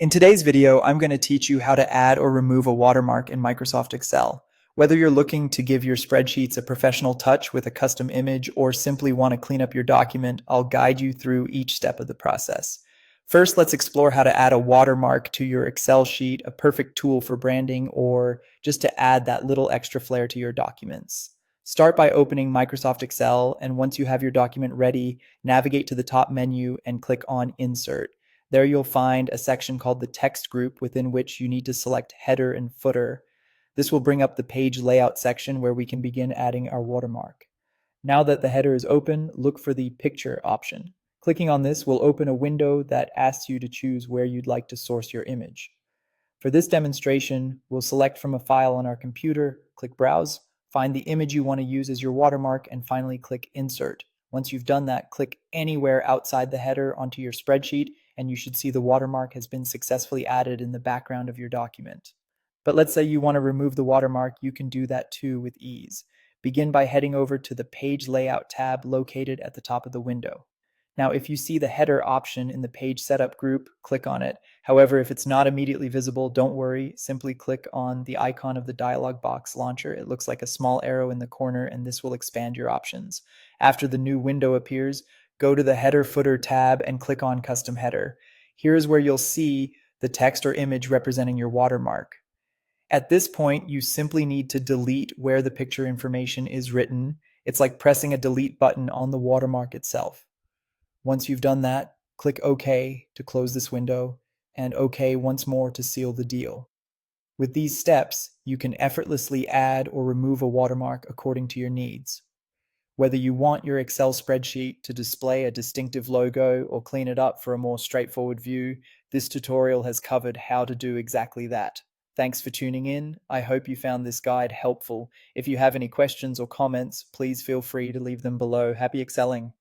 In today's video, I'm going to teach you how to add or remove a watermark in Microsoft Excel. Whether you're looking to give your spreadsheets a professional touch with a custom image or simply want to clean up your document, I'll guide you through each step of the process. First, let's explore how to add a watermark to your Excel sheet, a perfect tool for branding or just to add that little extra flair to your documents. Start by opening Microsoft Excel, and once you have your document ready, navigate to the top menu and click on Insert. There you'll find a section called the text group within which you need to select header and footer. This will bring up the page layout section where we can begin adding our watermark. Now that the header is open, look for the picture option. Clicking on this will open a window that asks you to choose where you'd like to source your image. For this demonstration, we'll select from a file on our computer, click Browse, find the image you want to use as your watermark, and finally click Insert. Once you've done that, click anywhere outside the header onto your spreadsheet, and you should see the watermark has been successfully added in the background of your document. But let's say you want to remove the watermark, you can do that too with ease. Begin by heading over to the Page Layout tab located at the top of the window. Now, if you see the header option in the Page Setup group, click on it. However, if it's not immediately visible, don't worry. Simply click on the icon of the dialog box launcher. It looks like a small arrow in the corner, and this will expand your options. After the new window appears, go to the Header Footer tab and click on Custom Header. Here's where you'll see the text or image representing your watermark. At this point, you simply need to delete where the picture information is written. It's like pressing a delete button on the watermark itself. Once you've done that, click OK to close this window, and OK once more to seal the deal. With these steps, you can effortlessly add or remove a watermark according to your needs. Whether you want your Excel spreadsheet to display a distinctive logo or clean it up for a more straightforward view, this tutorial has covered how to do exactly that. Thanks for tuning in. I hope you found this guide helpful. If you have any questions or comments, please feel free to leave them below. Happy excelling!